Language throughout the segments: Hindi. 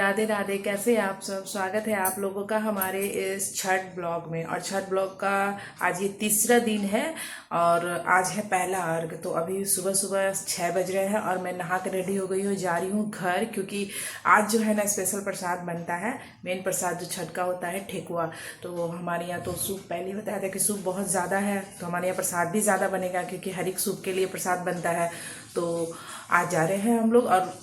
राधे राधे। कैसे हैं आप सब? स्वागत है आप लोगों का हमारे इस छठ ब्लॉग में। और छठ ब्लॉग का आज ये तीसरा दिन है और आज है पहला अर्घ। तो अभी सुबह सुबह 6 बज रहे हैं और मैं नहा कर रेडी हो गई हूँ, जा रही हूँ घर, क्योंकि आज जो है ना स्पेशल प्रसाद बनता है। मेन प्रसाद जो छठ का होता है ठेकुआ। तो हमारे यहाँ तो सूप पहले ही बताया था कि सूप बहुत ज़्यादा है, तो हमारे यहाँ प्रसाद भी ज़्यादा बनेगा, क्योंकि हर एक सूप के लिए प्रसाद बनता है। तो आज जा रहे हैं हम लोग और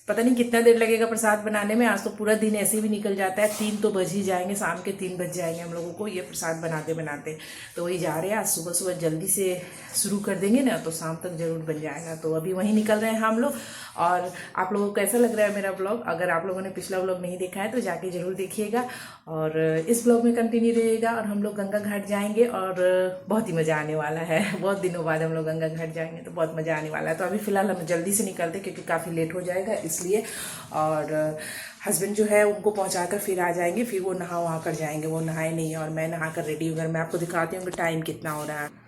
पता नहीं कितना देर लगेगा प्रसाद बनाने में। आज तो पूरा दिन ऐसे भी निकल जाता है, 3 तो बज ही जाएंगे, शाम के 3 बज जाएंगे हम लोगों को ये प्रसाद बनाते बनाते। तो वही जा रहे हैं, आज सुबह सुबह जल्दी से शुरू कर देंगे ना तो शाम तक जरूर बन जाएगा। तो अभी वहीं निकल रहे हैं हम लोग। और आप लोगों को कैसा लग रहा है मेरा ब्लॉग? अगर आप लोगों ने पिछला ब्लॉग नहीं देखा है तो जाके जरूर देखिएगा और इस ब्लॉग में कंटिन्यू रहेगा। और हम लोग गंगा घाट जाएंगे और बहुत ही मज़ा आने वाला है। बहुत दिनों बाद हम लोग गंगा घाट जाएंगे तो बहुत मज़ा आने वाला है। तो अभी फ़िलहाल हम जल्दी से निकलते क्योंकि काफ़ी लेट हो जाएगा इसलिए। और हस्बैंड जो है उनको पहुंचाकर फिर आ जाएंगे, फिर वो नहा वहा कर जाएंगे। वो नहाए नहीं है और मैं नहा कर रेडी हूँ। मैं आपको दिखाती हूँ कि टाइम कितना हो रहा है।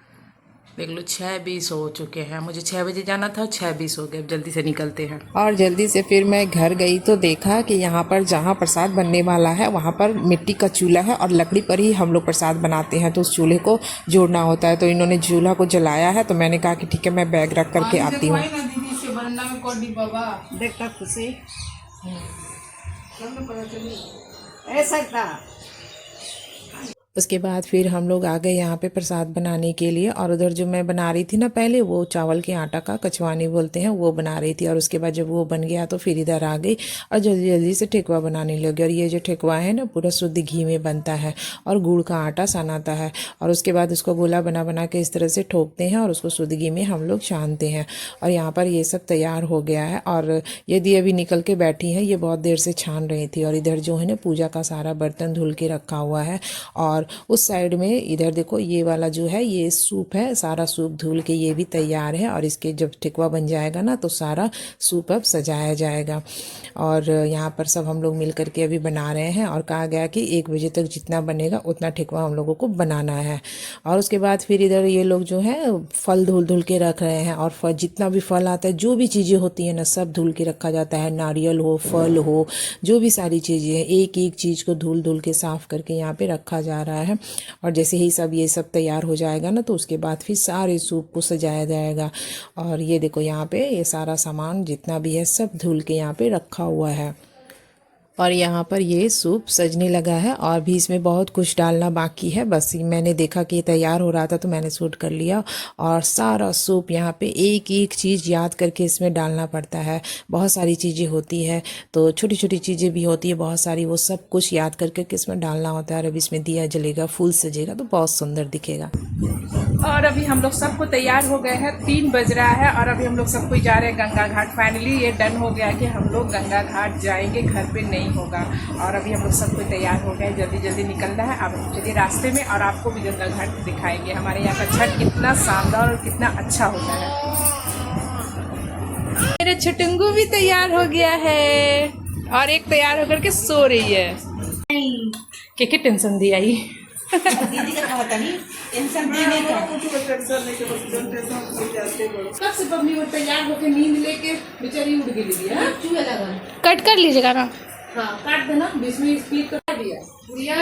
देख लो 6:20 हो चुके हैं। मुझे 6 बजे जाना था, 6:20 हो गए। अब जल्दी से निकलते हैं। और जल्दी से फिर मैं घर गई तो देखा कि यहाँ पर जहाँ प्रसाद बनने वाला है वहाँ पर मिट्टी का चूल्हा है और लकड़ी पर ही हम लोग प्रसाद बनाते हैं, तो उस चूल्हे को जोड़ना होता है। तो इन्होंने चूल्हा को जलाया है, तो मैंने कहा कि ठीक है मैं बैग रख करके आती हूँ। देखता खुशी ऐसा था। उसके बाद फिर हम लोग आ गए यहाँ पे प्रसाद बनाने के लिए। और उधर जो मैं बना रही थी ना पहले, वो चावल के आटा का कचवानी बोलते हैं, वो बना रही थी। और उसके बाद जब वो बन गया तो फिर इधर आ गई और जल्दी जल्दी से ठेकुआ बनाने लगी। और ये जो ठेकुआ है ना पूरा शुद्ध घी में बनता है और गुड़ का आटा सनाता है। और उसके बाद उसको गोला बना बना के इस तरह से ठोकते हैं और उसको शुद्ध घी में हम लोग छानते हैं। और यहाँ पर ये सब तैयार हो गया है। और यदि अभी निकल के बैठी है, ये बहुत देर से छान रही थी। और इधर जो है ना पूजा का सारा बर्तन धुल के रखा हुआ है। और उस साइड में इधर देखो ये वाला जो है ये सूप है, सारा सूप धुल के ये भी तैयार है। और इसके जब ठेकुआ बन जाएगा ना तो सारा सूप अब सजाया जाएगा। और यहाँ पर सब हम लोग मिल करके अभी बना रहे हैं। और कहा गया कि 1 बजे तक जितना बनेगा उतना ठेकुआ हम लोगों को बनाना है। और उसके बाद फिर इधर ये लोग जो है फल धुल धुल के रख रहे हैं। और फल जितना भी फल आता है, जो भी चीज़ें होती हैं ना, सब धुल के रखा जाता है। नारियल हो, फल हो, जो भी सारी चीज़ें हैं, एक एक चीज़ को धुल धुल के साफ करके यहाँ पे रखा जा रहा है। और जैसे ही सब ये सब तैयार हो जाएगा ना तो उसके बाद फिर सारे सूप को सजाया जाएगा। और ये देखो यहाँ पे ये सारा सामान जितना भी है सब धुल के यहाँ पे रखा हुआ है। और यहाँ पर ये सूप सजने लगा है और भी इसमें बहुत कुछ डालना बाकी है। बस मैंने देखा कि तैयार हो रहा था तो मैंने शूट कर लिया। और सारा सूप यहाँ पे एक एक चीज़ याद करके इसमें डालना पड़ता है। बहुत सारी चीज़ें होती है, तो छोटी छोटी चीज़ें भी होती है बहुत सारी, वो सब कुछ याद करके इसमें डालना होता है। और अभी इसमें दिया जलेगा, फूल सजेगा तो बहुत सुंदर दिखेगा। और अभी हम लोग सबको तैयार हो गए हैं, 3 बज रहा है और अभी हम लोग सब कोई जा रहे हैं गंगा घाट। फाइनली ये डन हो गया कि हम लोग गंगा घाट जाएंगे, घर पे नहीं होगा। और अभी हम लोग सब कोई तैयार हो गए, जल्दी जल्दी निकलना है। अब चलिए रास्ते में और आपको भी गंगा घाट दिखाएंगे हमारे यहाँ का छठ कितना शानदार और कितना अच्छा होता है। मेरे छुटुंगू भी तैयार हो गया है और एक तैयार होकर के सो रही है। क्या टेंशन दी आई दीदी का कहा था नहीं टेंशन देने का। कब से बबली वो तैयार होकर नींद लेके बेचारी उड़ गई है। चूहे लगा कट कर लीजिएगा ना। हाँ काट देना, बीच में स्पीड कर दिया। गुड़िया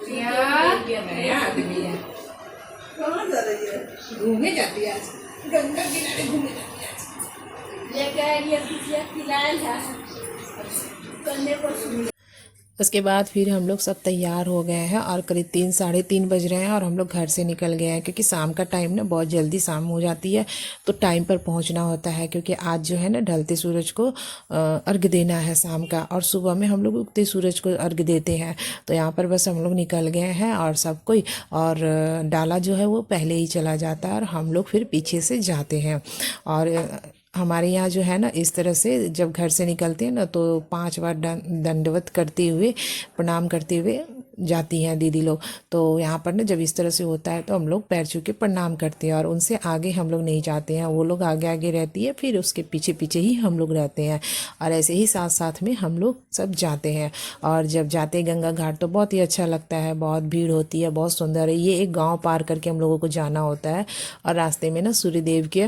नया आदमी है, कहाँ जा रही है? घूमने जाती है आज, गंगा किनारे घूमने जाती है आज। लेके आई है बिटिया खिलायल है करने को। उसके बाद फिर हम लोग सब तैयार हो गए हैं और करीब 3 साढ़े 3 बज रहे हैं और हम लोग घर से निकल गए हैं, क्योंकि शाम का टाइम ना बहुत जल्दी शाम हो जाती है तो टाइम पर पहुंचना होता है। क्योंकि आज जो है ना ढलते सूरज को अर्घ देना है शाम का, और सुबह में हम लोग उगते सूरज को अर्घ देते हैं। तो यहाँ पर बस हम लोग निकल गए हैं और सब कोई, और डाला जो है वो पहले ही चला जाता है और हम लोग फिर पीछे से जाते हैं। और हमारे यहाँ जो है ना इस तरह से जब घर से निकलते हैं ना तो 5 बार दंडवत करते हुए, प्रणाम करते हुए जाती हैं दीदी लोग। तो यहाँ पर ना जब इस तरह से होता है तो हम लोग पैर छू के प्रणाम करते हैं और उनसे आगे हम लोग नहीं जाते हैं। वो लोग आगे आगे रहती है, फिर उसके पीछे पीछे ही हम लोग रहते हैं और ऐसे ही साथ साथ में हम लोग सब जाते हैं। और जब जाते हैं गंगा घाट तो बहुत ही अच्छा लगता है, बहुत भीड़ होती है, बहुत सुंदर है। ये एक गाँव पार करके हम लोगों को जाना होता है और रास्ते में ना सूर्य देव के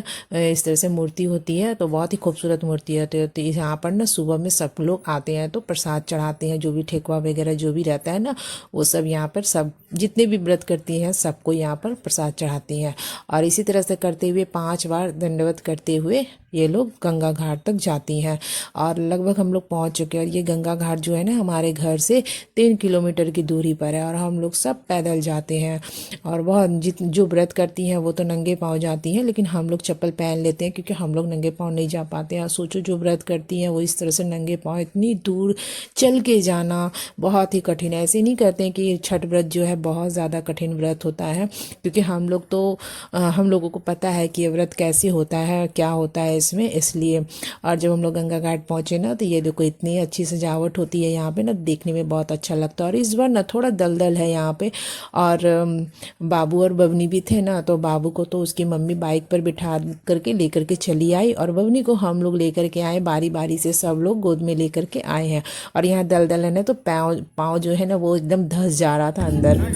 इस तरह से मूर्ति होती है, तो बहुत ही खूबसूरत मूर्ति है। तो यहाँ पर ना सुबह में सब लोग आते हैं तो प्रसाद चढ़ाते हैं, जो भी ठेकुआ वगैरह जो भी रहता है ना वो सब यहाँ पर सब जितने भी व्रत करती हैं सबको यहाँ पर प्रसाद चढ़ाती हैं। और इसी तरह से करते हुए 5 बार दंडवत करते हुए ये लोग गंगा घाट तक जाती हैं और लगभग हम लोग पहुँच चुके हैं। और ये गंगा घाट जो है ना हमारे घर से 3 किलोमीटर की दूरी पर है और हम लोग सब पैदल जाते हैं। और बहुत जो व्रत करती हैं वो तो नंगे पाँव जाती हैं, लेकिन हम लोग चप्पल पहन लेते हैं क्योंकि हम लोग नंगे पाँव नहीं जा पाते हैं। और सोचो जो व्रत करती हैं वो इस तरह से नंगे पाँव इतनी दूर चल के जाना बहुत ही कठिन है। ऐसे नहीं करते हैं कि छठ व्रत जो है बहुत ज़्यादा कठिन व्रत होता है, क्योंकि हम लोगों को पता है कि ये व्रत कैसे होता है, क्या होता है इसमें, इसलिए। और जब हम लोग गंगा घाट पहुँचे ना तो ये देखो इतनी अच्छी सजावट होती है यहाँ पे ना, देखने में बहुत अच्छा लगता है। और इस बार ना थोड़ा दलदल है यहाँ पे। और बाबू और बबनी भी थे ना, तो बाबू को तो उसकी मम्मी बाइक पर बिठा करके लेकर के चली आई और बबनी को हम लोग लेकर के आए, बारी बारी से सब लोग गोद में लेकर के आए हैं। और यहाँ दलदल है ना तो पाँव जो है ना वो एकदम धंस जा रहा था अंदर।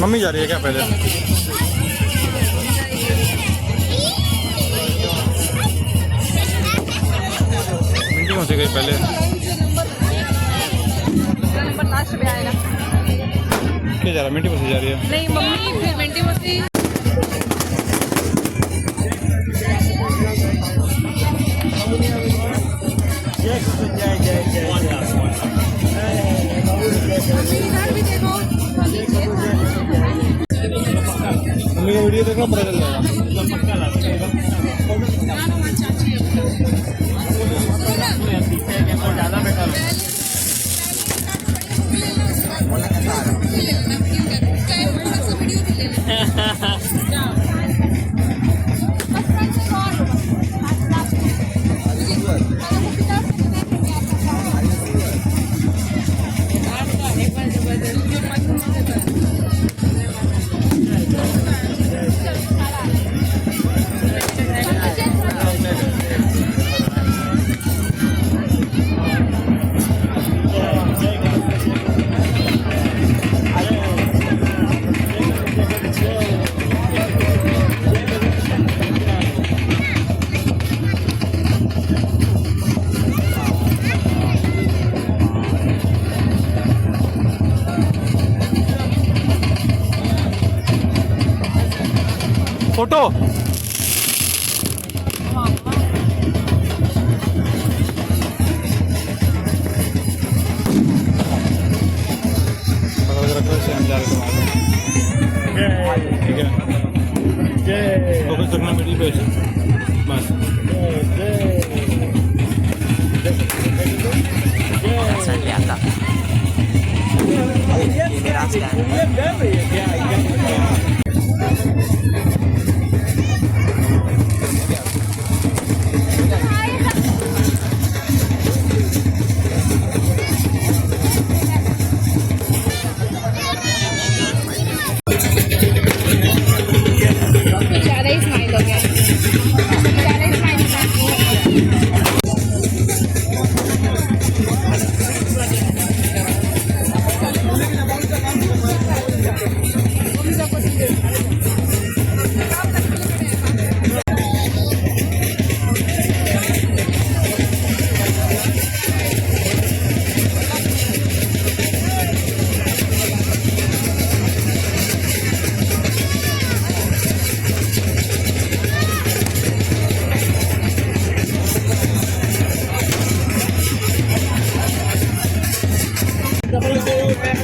मम्मी जा रही है क्या पहले? मिंटी कौन सी गई पहले? क्या जा रहा है? मिंटी कौन सी जा रही है? नहीं मम्मी, फिर मिंटी मस्ती। मम्मी का वीडियो देखना पता चल जाएगा। फोटो ठीक है, फोकस करना मिडिल पे बस।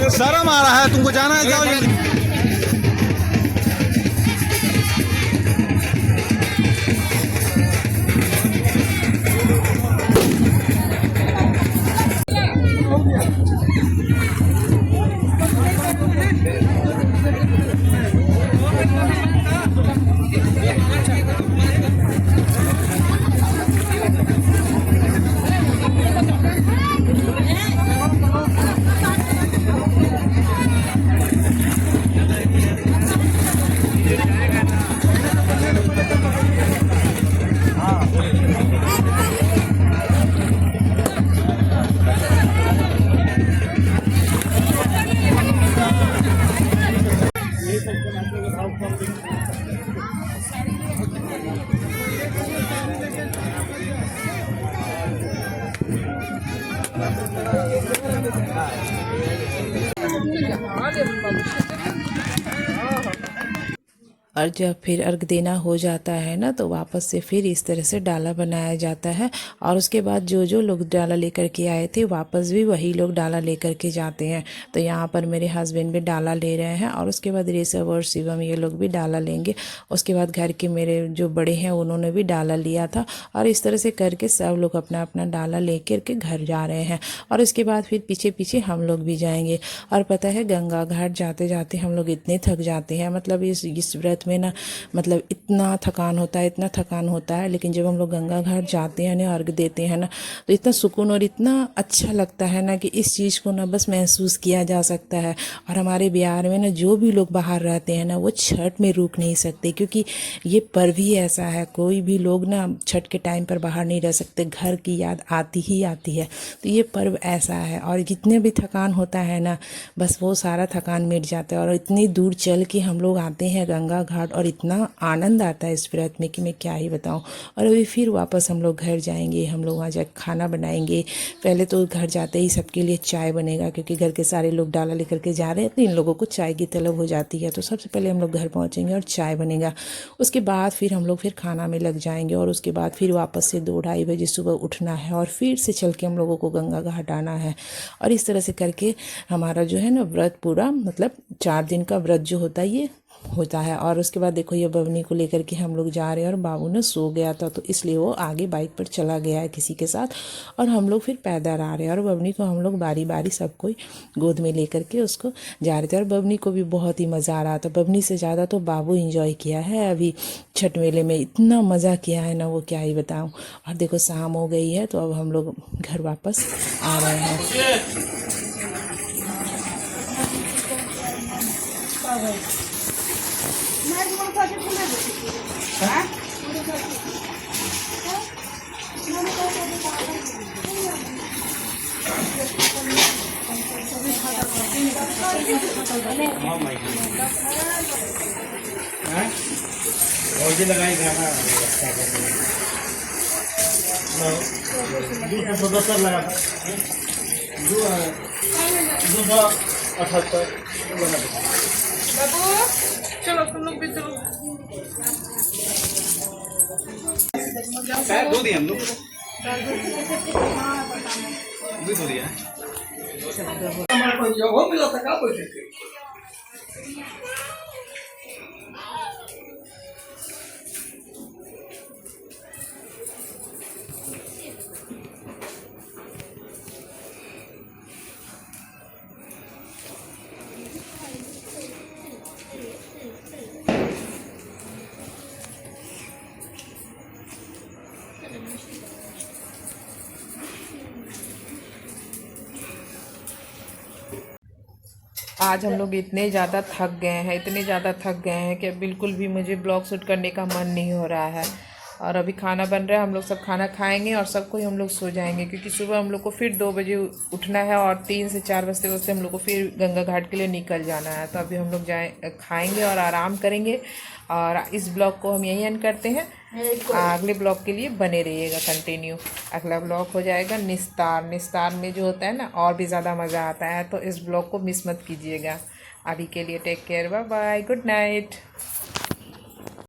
शर्म आ रहा है तुमको, जाना है जाओ जल्दी। और जब फिर अर्घ देना हो जाता है ना तो वापस से फिर इस तरह से डाला बनाया जाता है। और उसके बाद जो जो लोग डाला लेकर के आए थे वापस भी वही लोग डाला लेकर के जाते हैं। तो यहाँ पर मेरे हस्बैंड भी डाला ले रहे हैं और उसके बाद ऋषभ और शिवम ये लोग भी डाला लेंगे। उसके बाद घर के मेरे जो बड़े हैं उन्होंने भी डाला लिया था और इस तरह से करके सब लोग अपना अपना डाला लेकर के घर जा रहे हैं। और उसके बाद फिर पीछे पीछे हम लोग भी जाएंगे। और पता है गंगा घाट जाते जाते हम लोग इतने थक जाते हैं, मतलब इस व्रत में ना मतलब इतना थकान होता है। लेकिन जब हम लोग गंगा घाट जाते हैं ना अर्घ देते हैं ना तो इतना सुकून और इतना अच्छा लगता है ना कि इस चीज़ को ना बस महसूस किया जा सकता है। और हमारे बिहार में ना जो भी लोग बाहर रहते हैं ना वो छठ में रुक नहीं सकते, क्योंकि ये पर्व ही ऐसा है। कोई भी लोग ना छठ के टाइम पर बाहर नहीं रह सकते, घर की याद आती ही आती है। तो ये पर्व ऐसा है और जितने भी थकान होता है ना बस वो सारा थकान मिट जाता है। और इतनी दूर चल के हम लोग आते हैं गंगा घाट और इतना आनंद आता है इस व्रत में कि मैं क्या ही बताऊं। और अभी फिर वापस हम लोग घर जाएंगे, हम लोग वहाँ जाकर खाना बनाएंगे। पहले तो घर जाते ही सबके लिए चाय बनेगा, क्योंकि घर के सारे लोग डाला लेकर के जा रहे हैं तो इन लोगों को चाय की तलब हो जाती है। तो सबसे पहले हम लोग घर पहुँचेंगे और चाय बनेगा। उसके बाद फिर हम लोग फिर खाना में लग जाएंगे और उसके बाद फिर वापस से 2-2:30 बजे सुबह उठना है और फिर से चल के हम लोगों को गंगा घाट आना है। और इस तरह से करके हमारा जो है ना व्रत पूरा मतलब 4 दिन का व्रत जो होता है ये होता है। और उसके बाद देखो ये बबनी को लेकर के हम लोग जा रहे हैं और बाबू ने सो गया था तो इसलिए वो आगे बाइक पर चला गया है किसी के साथ और हम लोग फिर पैदल आ रहे हैं। और बबनी को हम लोग बारी बारी सब कोई गोद में लेकर के उसको जा रहे थे और बबनी को भी बहुत ही मज़ा आ रहा था। बबनी से ज़्यादा तो बाबू इंजॉय किया है अभी छठ मेले में, इतना मज़ा किया है ना वो क्या ही बताऊँ। और देखो शाम हो गई है तो अब हम लोग घर वापस आ रहे हैं। चलो तुम लोग भी चलो। दो दिए हम लोग, दो दिया आज हम लोग इतने ज़्यादा थक गए हैं कि बिल्कुल भी मुझे ब्लॉग शूट करने का मन नहीं हो रहा है। और अभी खाना बन रहा है, हम लोग सब खाना खाएंगे और सबको ही हम लोग सो जाएंगे, क्योंकि सुबह हम लोग को फिर 2 बजे उठना है और 3 से 4 बजते बजते हम लोग को फिर गंगा घाट के लिए निकल जाना है। तो अभी हम लोग खाएंगे और आराम करेंगे, और इस ब्लॉग को हम यहीं एंड करते हैं। अगले ब्लॉग के लिए बने रहिएगा कंटिन्यू। अगला ब्लॉग हो जाएगा निस्तार। निस्तार में जो होता है ना, और भी ज़्यादा मज़ा आता है, तो इस ब्लॉग को मिस मत कीजिएगा। अभी के लिए take care, bye bye, good night.